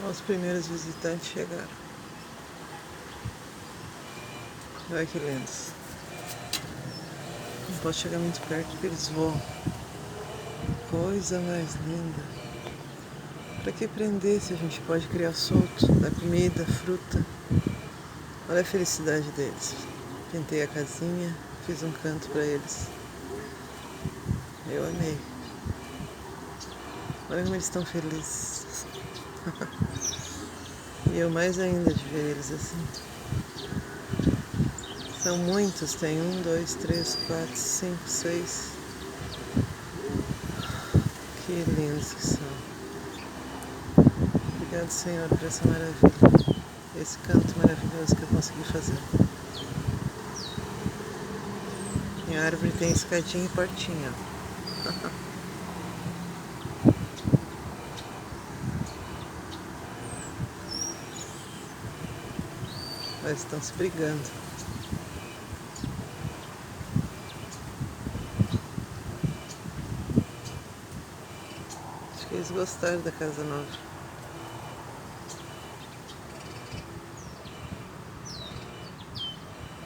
Os primeiros visitantes chegaram. Olha que lindos. Não posso chegar muito perto porque eles voam. Coisa mais linda. Pra que prender se a gente pode criar solto? Dar comida, fruta. Olha a felicidade deles. Pintei a casinha, fiz um canto pra eles. Eu amei. Olha como eles estão felizes. E eu mais ainda de ver eles assim. São muitos, tem 1, 2, 3, 4, 5, 6. Que lindos que são. Obrigado, Senhor, por essa maravilha. Esse canto maravilhoso que eu consegui fazer. Minha árvore tem escadinha e portinha. Eles estão se brigando. Acho que eles gostaram da casa nova.